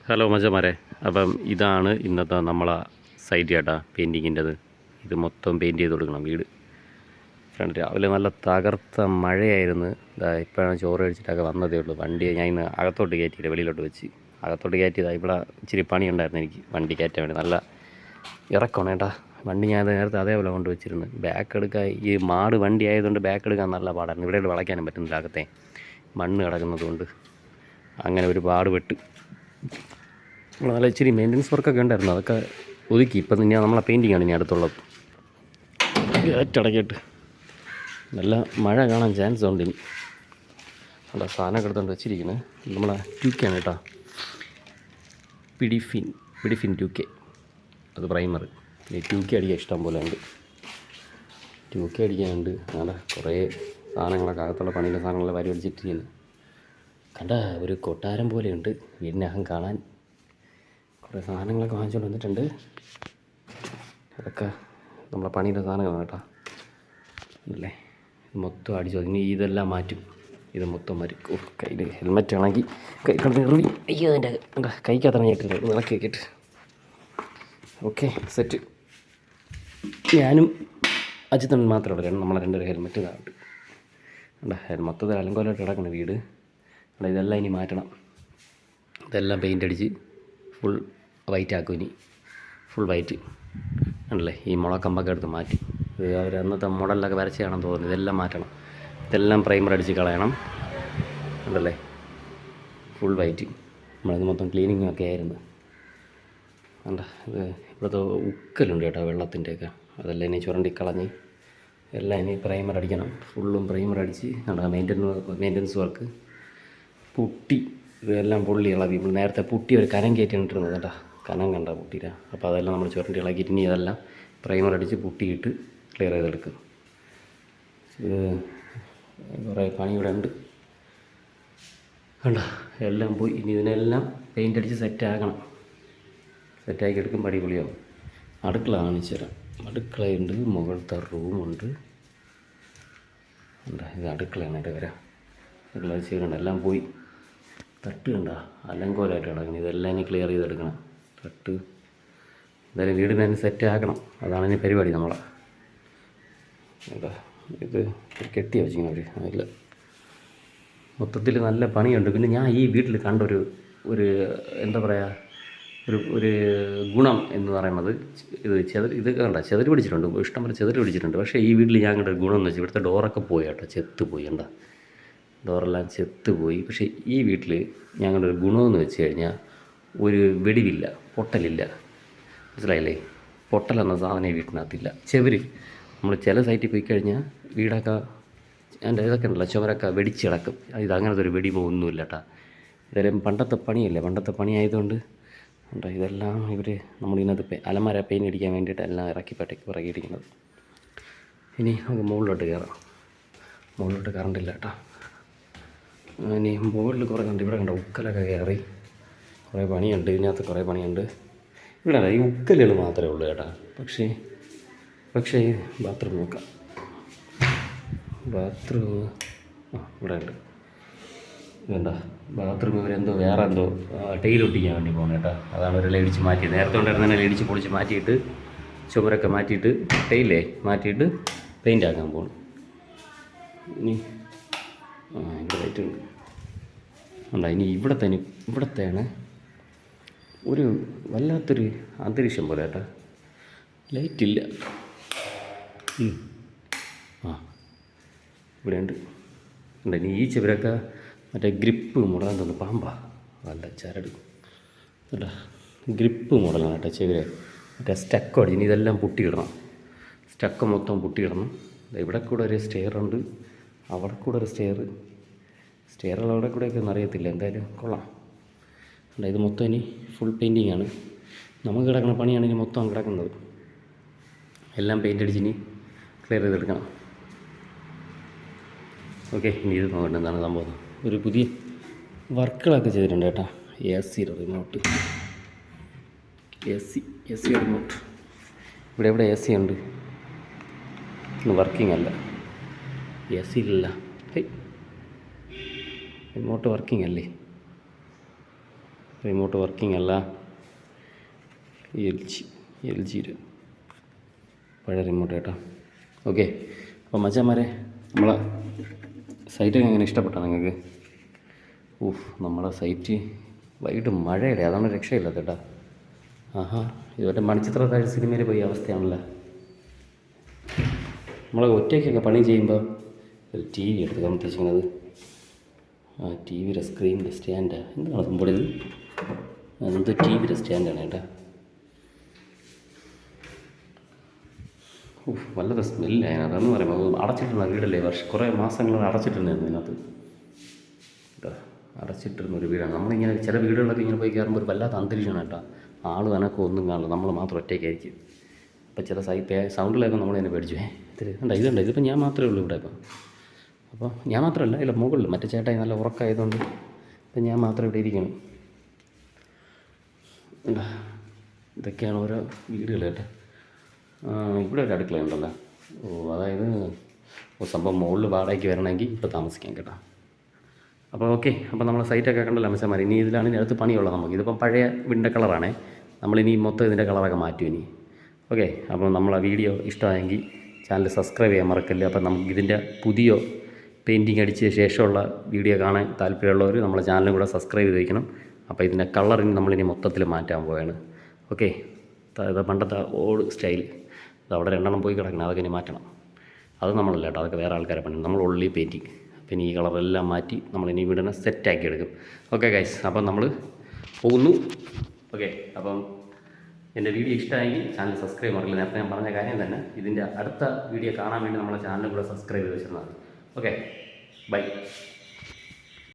Hello മച്ചന്മാരെ, അപ്പം ഇതാണ് ഇന്നത്തെ നമ്മളെ സൈറ്റ് ചേട്ടാ, പെയിൻറ്റിങ്ങിൻ്റെത്. ഇത് മൊത്തം പെയിൻറ്റ് ചെയ്ത് കൊടുക്കണം വീട്. ഫ്രണ്ട് രാവിലെ നല്ല തകർത്ത മഴയായിരുന്നു. ഇപ്പോഴാണ് ചോറ് കഴിച്ചിട്ടൊക്കെ വന്നതേ ഉള്ളൂ. വണ്ടി ഞാൻ ഇന്ന് അകത്തോട്ട് കയറ്റിയില്ല, വെളിയിലോട്ട് വെച്ച്. അകത്തോട്ട് കയറ്റിയതാണ്. ഇവിടെ ഇച്ചിരി പണിയുണ്ടായിരുന്നു എനിക്ക് വണ്ടി കയറ്റാൻ വേണ്ടി. നല്ല ഇറക്കണം കേട്ടാ. വണ്ടി ഞാൻ നേരത്തെ അതേപോലെ കൊണ്ട് വെച്ചിരുന്നു. ബാക്ക് എടുക്കാൻ ഈ മാട് വണ്ടി ആയതുകൊണ്ട് ബാക്ക് എടുക്കാൻ നല്ല പാടായിരുന്നു. ഇവിടെ വളയ്ക്കാനും പറ്റുന്നില്ല, അകത്തെ മണ്ണ് കിടക്കുന്നത് കൊണ്ട്. അങ്ങനെ ഒരു പാട് പെട്ട്. നല്ല ഇച്ചിരി മെയിൻ്റനൻസ് വർക്കൊക്കെ ഉണ്ടായിരുന്നു, അതൊക്കെ ഒതുക്കി. ഇപ്പം ഇനി നമ്മളെ പെയിൻറ്റിങ്ങാണ് ഇനി അടുത്തുള്ളത്. ഏറ്റടക്കിയിട്ട് നല്ല മഴ കാണാൻ ചാൻസ് ഉണ്ട് ഇനി. നല്ല സാധനമൊക്കെ എടുത്തുകൊണ്ട് വെച്ചിരിക്കുന്നത് നമ്മളെ 2K ആണ് കേട്ടോ. പിഡിഫിൻ 2K, അത് പ്രൈമർ. ഇനി 2K അടിക്കാൻ ഇഷ്ടം പോലെ ഉണ്ട്. 2K അടിക്കാനുണ്ട്. അങ്ങനെ കുറേ സാധനങ്ങളൊക്കെ അകത്തുള്ള പണിയുടെ സാധനങ്ങളെ വാരി വലിച്ചിട്ടിരിക്കുന്നു. കണ്ട ഒരു കൊട്ടാരം പോലെയുണ്ട് വീടിനകം കാണാൻ. കുറേ സാധനങ്ങളൊക്കെ വാങ്ങിച്ചുകൊണ്ട് വന്നിട്ടുണ്ട്. അതൊക്കെ നമ്മളെ പണിയുടെ സാധനങ്ങളാണ് കേട്ടോ. അല്ലേ, മൊത്തം അടിച്ചു. ഇനി ഇതെല്ലാം മാറ്റും. ഇത് മൊത്തം മാറ്റും. കയ്യിൽ ഹെൽമെറ്റ് ആണെങ്കിൽ കൈ കിടന്ന് എറിയും. അയ്യോ, എൻ്റെ കൈക്കകത്തിറങ്ങിയിട്ട് ഇളക്കി വെക്കിട്ട്. Okay, set. ഞാനും അജിത്തണ്ണൻ മാത്രമേ ഉള്ളൂ. നമ്മളെ രണ്ടൊരു ഹെൽമെറ്റ് ഇതാണ്ട്. മൊത്തത്തിൽ അലങ്കോലമായിട്ട് കിടക്കണം വീട്. ഇതെല്ലാം ഇനി മാറ്റണം. ഇതെല്ലാം പെയിൻ്റ് അടിച്ച് ഫുൾ വൈറ്റ് ആക്കും. ഇനി ഫുൾ വൈറ്റ് ആണല്ലേ. ഈ മുളക്കമ്പൊക്കെ എടുത്ത് മാറ്റി. ഇത് അവർ അന്നത്തെ മോഡലിലൊക്കെ വരച്ചാണെന്ന് തോന്നുന്നു. ഇതെല്ലാം മാറ്റണം. ഇതെല്ലാം പ്രൈമർ അടിച്ച് കളയണം. ഉണ്ടല്ലേ, ഫുൾ വൈറ്റ്. നമ്മളത് മൊത്തം ക്ലീനിങ്ങും ഒക്കെ ആയിരുന്നു. കണ്ട, ഇത് ഇവിടുത്തെ ഉക്കലുണ്ട് കേട്ടോ, വെള്ളത്തിൻ്റെയൊക്കെ. അതെല്ലാം ഇനി ചുരണ്ടി കളഞ്ഞ് എല്ലാം ഇനി പ്രൈമർ അടിക്കണം. ഫുള്ളും പ്രൈമർ അടിച്ച് കണ്ട. Maintenance work. പുട്ടി ഇതെല്ലാം പൊള്ളി ഇളകി. ഇപ്പോൾ നേരത്തെ പുട്ടി ഒരു കനം കയറ്റി ഇട്ടിരുന്നത് കേട്ടോ. കനം കണ്ട പുട്ടിയില്ല. അപ്പോൾ അതെല്ലാം നമ്മൾ ചുരണ്ടി ഇളകിയിട്ട് ഇനി അതെല്ലാം പ്രൈമർ അടിച്ച് പുട്ടിയിട്ട് ക്ലിയർ ചെയ്തെടുക്കും. ഇത് കുറേ പണി ഇവിടെ ഉണ്ട് കണ്ട. എല്ലാം പോയി. ഇനി ഇതിനെല്ലാം പെയിൻ്റ് അടിച്ച് സെറ്റാക്കണം. സെറ്റാക്കി എടുക്കുമ്പോൾ അടിപൊളിയാവും. അടുക്കള കാണിച്ചു തരാം. അടുക്കളയുണ്ട്, മുകളിലത്തെ റൂമുണ്ട്. എന്താ ഇത് അടുക്കളയാണ്. ഇവിടെ വരാം. അടുക്കള ചെയ്യണ്ട, എല്ലാം പോയി. തട്ട് കണ്ട അലങ്കോലമായിട്ട് കിടക്കണം. ഇതെല്ലാം ഇനി ക്ലിയർ ചെയ്തെടുക്കണം. തട്ട് എന്തായാലും വീടിന് തന്നെ സെറ്റ് ആക്കണം. അതാണ് ഇനി പരിപാടി നമ്മളെ. എന്താ ഇത് കെട്ടി വെച്ചിങ്ങനെ അവർ. അതിൽ മൊത്തത്തിൽ നല്ല പണിയുണ്ട്. പിന്നെ ഞാൻ ഈ വീട്ടിൽ കണ്ടൊരു എന്താ പറയുക, ഒരു ഗുണം എന്ന് പറയുന്നത്, ഇത് കണ്ട ചെതറി പിടിച്ചിട്ടുണ്ട്. ഇഷ്ടംപോലെ ചെതറി പിടിച്ചിട്ടുണ്ട്. പക്ഷേ ഈ വീട്ടിൽ ഞാൻ കണ്ട ഒരു ഗുണം എന്ന് വെച്ചാൽ ഇവിടുത്തെ ഡോറൊക്കെ പോയി കേട്ടോ. ചെത്ത് പോയി. കണ്ട, ഡോറെല്ലാം ചെത്ത് പോയി. പക്ഷേ ഈ വീട്ടിൽ ഞങ്ങളുടെ ഒരു ഗുണമെന്ന് വെച്ച് കഴിഞ്ഞാൽ ഒരു വെടിവില്ല, പൊട്ടലില്ല. മനസ്സിലായില്ലേ? പൊട്ടലെന്ന സാധനം ഈ വീട്ടിനകത്തില്ല. ചെവര് നമ്മൾ ചില സൈറ്റിൽ പോയി കഴിഞ്ഞാൽ വീടൊക്കെ എൻ്റെ ഇതൊക്കെ ഉണ്ടല്ലോ, ചുമരൊക്കെ വെടിച്ചിടക്കും. ഇത് അങ്ങനത്തെ ഒരു വെടിമോ ഒന്നുമില്ല കേട്ടോ. ഇതെല്ലാം പണ്ടത്തെ പണിയല്ലേ. പണ്ടത്തെ പണി ആയതുകൊണ്ട് ഉണ്ടോ ഇതെല്ലാം ഇവർ നമ്മളിതിനകത്ത് അലമാര പെയിൻ്റ് അടിക്കാൻ വേണ്ടിയിട്ട് എല്ലാം ഇറക്കിയിരിക്കുന്നത്. ഇനി നമുക്ക് മുകളിലോട്ട് കയറാം. മുകളിലോട്ട് കറണ്ടില്ല കേട്ടോ. ഇനി മുകളിൽ കുറേ കണ്ട്. ഇവിടെ കണ്ട ഉക്കലൊക്കെ കയറി കുറേ പണിയുണ്ട്. ഇതിനകത്ത് കുറേ പണിയുണ്ട്. ഇവിടെ ഈ ഉക്കലുകൾ മാത്രമേ ഉള്ളൂ കേട്ടോ. പക്ഷേ ബാത്റൂം നോക്കാം. ബാത്റൂം ഇവിടെ ഉണ്ട്. ഇതെന്താ ബാത്റൂം ഇവരെന്തോ വേറെ എന്തോ ടൈലൊട്ടിക്കാൻ വേണ്ടി പോകണം കേട്ടോ. അതാണ് ഒരു ഇടിച്ച് മാറ്റിയത്. നേരത്തെ ഉണ്ടായിരുന്ന ഇടിച്ച് പൊളിച്ച് മാറ്റിയിട്ട് ചുമരൊക്കെ മാറ്റിയിട്ട് ടൈലേ മാറ്റിയിട്ട് പെയിൻ്റ് ആക്കാൻ പോകണം. ഇനി ഇവിടെ ലൈറ്റ് ഉണ്ട്. ഇനി ഇവിടത്തെയാണ് ഒരു വല്ലാത്തൊരു അന്തരീക്ഷം പോലെ കേട്ടോ. ലൈറ്റില്ല. ഇവിടെ ഉണ്ട്. ഇനി ഈ ചെവരൊക്കെ മറ്റേ ഗ്രിപ്പ് മോഡലാൻ തോന്നുന്നു. പാമ്പാ അല്ല, ചരട് കേട്ടോ. ഗ്രിപ്പ് മോഡലാണ് കേട്ടോ ചെവര്. മറ്റേ സ്റ്റക്ക് അടിച്ച്. ഇനി ഇതെല്ലാം പൊട്ടിയിടണം. സ്റ്റക്ക് മൊത്തം പൊട്ടിയിടണം. ഇവിടെ കൂടെ ഒരു സ്റ്റെയറുണ്ട്, അവിടെ കൂടെ ഒരു സ്റ്റെയറുകൾ അവിടെ കൂടെയൊക്കെ ഒന്നും അറിയത്തില്ല. എന്തായാലും കൊള്ളാം. ഇത് മൊത്തം ഇനി ഫുൾ പെയിൻറ്റിങ് ആണ്. നമുക്ക് കിടക്കുന്ന പണിയാണ് ഇനി മൊത്തം കിടക്കുന്നത്. എല്ലാം പെയിൻ്റ് അടിച്ച് ഇനി ക്ലിയർ ചെയ്തെടുക്കണം. ഓക്കെ, ഇനി ഇത് നോക്കട്ടെ എന്താണ് സംഭവം. ഒരു പുതിയ വർക്കുകളൊക്കെ ചെയ്തിട്ടുണ്ട് കേട്ടോ. AC remote. AC remote. ഇവിടെ AC ഉണ്ട്. ഇന്ന് വർക്കിംഗ് അല്ല. AC ഇല്ല. റിമോട്ട് വർക്കിംഗ് അല്ലേ? റിമോട്ട് വർക്കിംഗ് അല്ല, എൽ ജിയുടെ പഴയ റിമോട്ട് കേട്ടോ. ഓക്കെ, അപ്പോൾ മച്ചാന്മാരെ നമ്മളെ സൈറ്റൊക്കെ എങ്ങനെ ഇഷ്ടപ്പെട്ടോ നിങ്ങൾക്ക്? നമ്മളെ സൈറ്റ് വൈകിട്ട് മഴയുടെ അതാണ് രക്ഷയില്ലാത്ത കേട്ടോ. ആഹാ, ഇതുവരെ മണിച്ചിത്രത്താഴ് സിനിമയിൽ പോയി അവസ്ഥയാണല്ലോ. നമ്മൾ ഒറ്റയ്ക്കൊക്കെ പണി ചെയ്യുമ്പോൾ ഒരു ടി വി എടുത്ത് ഉദ്ദേശിക്കുന്നത്. ആ ടി വിയുടെ സ്ക്രീനിൻ്റെ സ്റ്റാൻഡാണ്. എന്താണ് സംഭവം ഇത്? അതെന്ത് ടി വിയുടെ സ്റ്റാൻഡാണ് കേട്ടോ. വല്ലാത്ത സ്മെല്ല് അതിനകത്ത് പറയുമ്പോൾ അടച്ചിട്ടിരുന്ന വീടല്ലേ, കുറേ മാസങ്ങൾ അടച്ചിട്ടിരുന്നായിരുന്നു ഇതിനകത്ത് കേട്ടോ. അടച്ചിട്ടിരുന്ന ഒരു വീടാണ്. നമ്മളിങ്ങനെ ചില വീടുകളിലൊക്കെ ഇങ്ങനെ പോയി കയറുമ്പോൾ ഒരു വല്ലാത്ത അന്തരീക്ഷമാണ് കേട്ടോ. ആൾ കണക്കും ഒന്നും കാണില്ല, നമ്മൾ മാത്രം ഒറ്റയ്ക്കായിരിക്കും. അപ്പോൾ ചില സൗണ്ടിലൊക്കെ നമ്മൾ തന്നെ പേടിച്ചു. ഇതുണ്ട്, ഇതിപ്പോൾ ഞാൻ മാത്രമേ ഉള്ളൂ ഇവിടെ. അപ്പോൾ ഞാൻ മാത്രമല്ല, ഇല്ല മുകളിൽ മറ്റേ ചേട്ടായി നല്ല ഉറക്കമായതുകൊണ്ട് ഇപ്പം ഞാൻ മാത്രം ഇവിടെ ഇരിക്കണം. ഇതൊക്കെയാണ് ഓരോ വീടുകൾ കേട്ടോ. ഇവിടെ ഒരു അടുക്കള ഉണ്ടല്ലോ. അതായത് സംഭവം മുകളിൽ വാടകയ്ക്ക് വരണമെങ്കിൽ ഇപ്പോൾ താമസിക്കാം കേട്ടോ. അപ്പോൾ ഓക്കെ, അപ്പോൾ നമ്മളെ സൈറ്റൊക്കെ കണ്ടല്ലോ മനുഷ്യന്മാർ. ഇനി ഇതിലാണ് ഇനി അടുത്ത് പണിയുള്ളത് നമുക്ക്. ഇതിപ്പം പഴയ വീടിൻ്റെ കളറാണേ. നമ്മളിനി മൊത്തം ഇതിൻ്റെ കളറൊക്കെ മാറ്റും ഇനി. ഓക്കെ, അപ്പോൾ നമ്മളെ വീഡിയോ ഇഷ്ടമായെങ്കിൽ ചാനൽ സബ്സ്ക്രൈബ് ചെയ്യാൻ മറക്കല്ല. അപ്പോൾ നമുക്ക് ഇതിൻ്റെ പുതിയ പെയിൻറ്റിങ് അടിച്ച ശേഷമുള്ള വീഡിയോ കാണാൻ താല്പര്യമുള്ളവർ നമ്മളെ ചാനലും കൂടെ സബ്സ്ക്രൈബ് ചെയ്ത് വയ്ക്കണം. അപ്പോൾ ഇതിൻ്റെ കളറിന് നമ്മളിനി മൊത്തത്തിൽ മാറ്റാൻ പോവുകയാണ്. ഓക്കെ, ഇത് പണ്ടത്തെ ഓൾഡ് സ്റ്റൈൽ ഇത് അവിടെ രണ്ടെണ്ണം പോയി കിടക്കണം, അതൊക്കെ ഇനി മാറ്റണം. അത് നമ്മളല്ല കേട്ടോ, അതൊക്കെ വേറെ ആൾക്കാരെ പണി. നമ്മൾ ഓൺലി പെയിൻറ്റിങ്. പിന്നെ ഈ കളറെല്ലാം മാറ്റി നമ്മളിനി വീടിനെ സെറ്റാക്കി എടുക്കും. ഓക്കെ ഗൈസ്, അപ്പം നമ്മൾ പോകുന്നു. ഓക്കെ, അപ്പം എൻ്റെ വീഡിയോ ഇഷ്ടമായെങ്കിൽ ചാനൽ സബ്സ്ക്രൈബ് മറക്കില്ല. നേരത്തെ ഞാൻ പറഞ്ഞ കാര്യം തന്നെ. ഇതിൻ്റെ അടുത്ത വീഡിയോ കാണാൻ വേണ്ടി നമ്മളെ ചാനലും കൂടെ സബ്സ്ക്രൈബ് ചെയ്ത് വെച്ചിരുന്നത്. Okay, by.